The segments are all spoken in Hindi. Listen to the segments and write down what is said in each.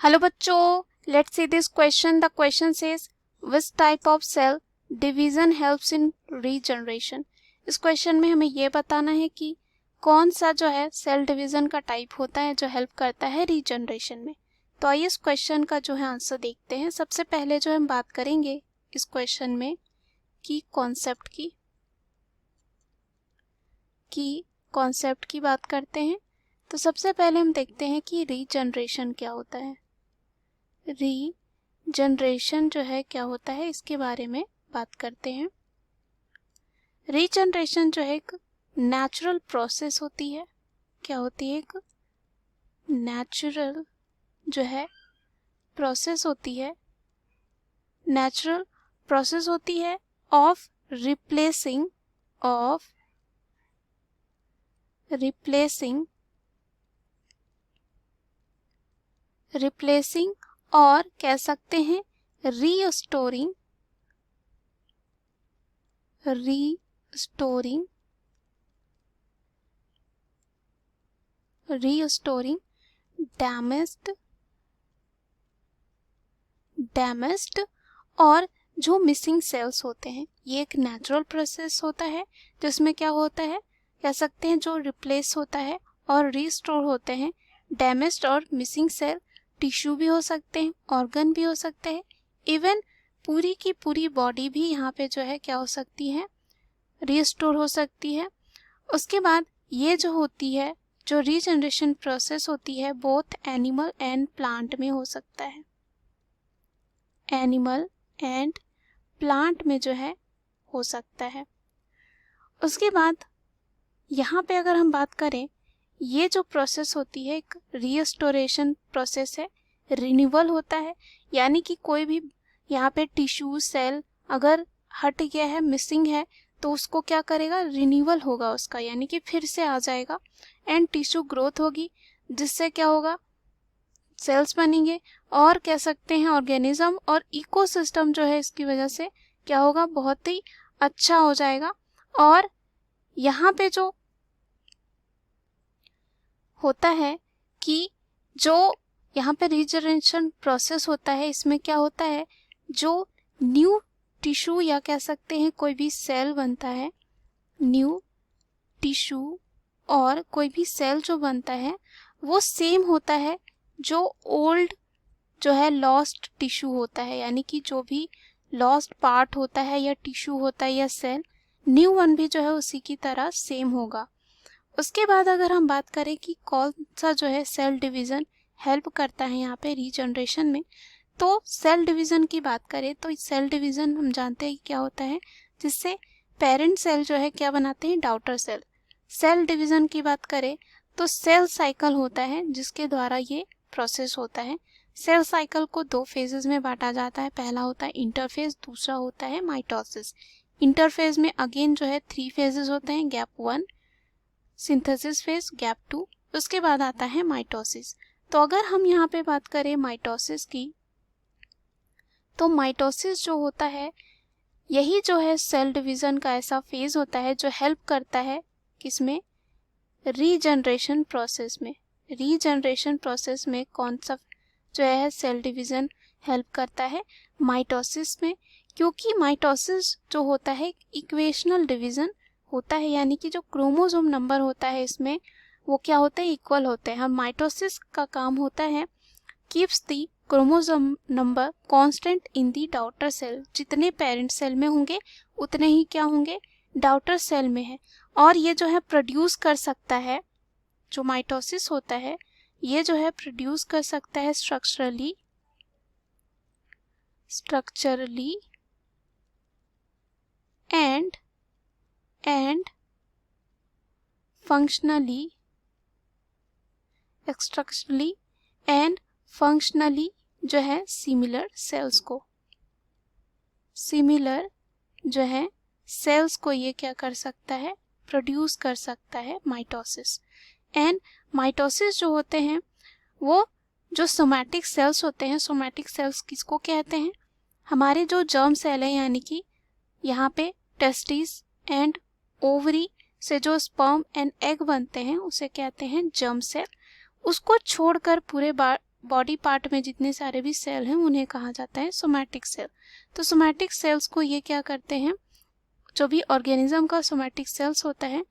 हेलो बच्चों, let's see this question. The question says which type of cell division helps in regeneration. इस क्वेश्चन में हमें ये बताना है कि कौन सा जो है सेल डिवीजन का टाइप होता है जो हेल्प करता है रीजनरेशन में. तो आइए इस क्वेश्चन का जो है आंसर देखते हैं. सबसे पहले जो हम बात करेंगे इस क्वेश्चन में कि कॉन्सेप्ट की बात करते हैं. तो सबसे पहले हम देखते हैं कि रीजनरेशन क्या होता है. रीजनरेशन जो है क्या होता है इसके बारे में बात करते हैं. रीजनरेशन जो है एक नेचुरल प्रोसेस होती है. क्या होती है? एक नेचुरल जो है प्रोसेस होती है. नेचुरल प्रोसेस होती है ऑफ रिप्लेसिंग और कह सकते हैं रीस्टोरिंग डैमेज्ड और जो मिसिंग सेल्स होते हैं. ये एक नेचुरल प्रोसेस होता है जिसमें क्या होता है, कह सकते हैं जो रिप्लेस होता है और रीस्टोर होते हैं डैमेज्ड और मिसिंग सेल. टिश्यू भी हो सकते हैं, ऑर्गन भी हो सकते हैं, इवन पूरी की पूरी बॉडी भी यहाँ पे जो है क्या हो सकती है, रीस्टोर हो सकती है. उसके बाद ये जो होती है, जो रीजनरेशन प्रोसेस होती है, बोथ एनिमल एंड प्लांट में हो सकता है. एनिमल एंड प्लांट में जो है हो सकता है. उसके बाद यहाँ पे अगर हम बात करें, ये जो प्रोसेस होती है एक रीस्टोरेशन प्रोसेस है. रिन्यूअल होता है, यानी कि कोई भी यहाँ पे टिश्यू सेल अगर हट गया है, मिसिंग है, तो उसको क्या करेगा, रिन्यूअल होगा उसका, यानी कि फिर से आ जाएगा एंड टिश्यू ग्रोथ होगी, जिससे क्या होगा, सेल्स बनेंगे और कह सकते हैं ऑर्गेनिज्म और इकोसिस्टम जो है इसकी वजह से क्या होगा, बहुत ही अच्छा हो जाएगा. और यहाँ पे जो होता है कि जो यहाँ पे रीजनरेशन प्रोसेस होता है, इसमें क्या होता है, जो न्यू टिश्यू या कह सकते हैं कोई भी सेल बनता है, न्यू टिश्यू और कोई भी सेल जो बनता है वो सेम होता है जो ओल्ड जो है लॉस्ट टिश्यू होता है, यानी कि जो भी लॉस्ट पार्ट होता है या टिश्यू होता है या सेल, न्यू वन भी जो है उसी की तरह सेम होगा. उसके बाद अगर हम बात करें कि कौन सा जो है सेल डिवीज़न हेल्प करता है यहाँ पे रीजनरेशन में, तो सेल डिवीज़न की बात करें तो सेल डिवीज़न हम जानते हैं क्या होता है, जिससे पेरेंट सेल जो है क्या बनाते हैं, डॉटर सेल. सेल डिवीज़न की बात करें तो सेल साइकिल होता है जिसके द्वारा ये प्रोसेस होता है. सेल साइकिल को दो फेजेस में बांटा जाता है. पहला होता है इंटरफेज, दूसरा होता है माइटोसिस. इंटरफेज में अगेन जो है 3 फेजेस होते हैं, गैप 1, सिंथेसिस फेज, गैप 2, उसके बाद आता है माइटोसिस. तो अगर हम यहाँ पे बात करें माइटोसिस की, तो माइटोसिस जो होता है यही जो है सेल डिवीज़न का ऐसा फेज होता है जो हेल्प करता है किसमें, रीजनरेशन प्रोसेस में. रीजनरेशन प्रोसेस में कौन सा जो है सेल डिवीज़न हेल्प करता है, माइटोसिस में. क्योंकि माइटोसिस जो होता है इक्वेशनल डिवीज़न होता है, यानी कि जो क्रोमोसोम नंबर होता है इसमें वो क्या होता है, इक्वल होते हैं. हम माइटोसिस का काम होता है keeps the chromosome number constant in the daughter cell. जितने पेरेंट सेल में होंगे उतने ही क्या होंगे, डॉटर सेल में है. और ये जो है प्रोड्यूस कर सकता है, जो माइटोसिस होता है ये जो है प्रोड्यूस कर सकता है structurally and functionally, structurally and functionally जो है सिमिलर सेल्स को. सिमिलर जो है सेल्स को ये क्या कर सकता है, प्रोड्यूस कर सकता है माइटोसिस. एंड माइटोसिस जो होते हैं वो जो सोमैटिक सेल्स होते हैं, सोमैटिक सेल्स किसको कहते हैं, हमारे जो जर्म सेल है, यानी कि यहाँ पे टेस्टिस एंड ओवरी से जो स्पर्म एंड एग बनते हैं उसे कहते हैं जर्म सेल. उसको छोड़कर पूरे बॉडी पार्ट में जितने सारे भी सेल हैं उन्हें कहा जाता है सोमैटिक सेल। तो सोमैटिक सेल्स को ये क्या करते हैं, जो भी ऑर्गेनिज्म का सोमैटिक सेल्स होता है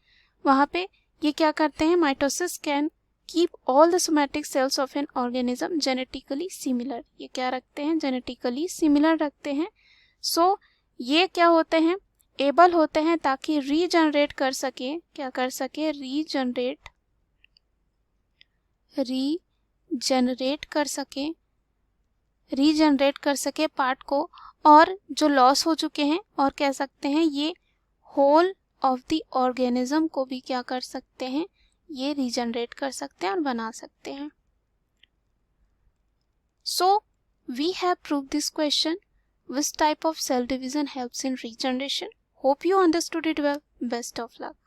वहाँ पे ये क्या करते हैं, mitosis can keep all the somatic cells of an organism genetically similar. ये क्या रखते हैं, जेनेटिकली सिमिलर रखते हैं। सो ये क्या होते हैं, एबल होते हैं ताकि रीजनरेट कर सके, क्या कर सके, रीजनरेट कर सके पार्ट को, और जो लॉस हो चुके हैं, और कह सकते हैं ये होल ऑफ द ऑर्गेनिज्म को भी क्या कर सकते हैं, ये रीजनरेट कर सकते हैं और बना सकते हैं। So we have proved this question, which type of cell division helps in regeneration? Hope you understood it well. Best of luck.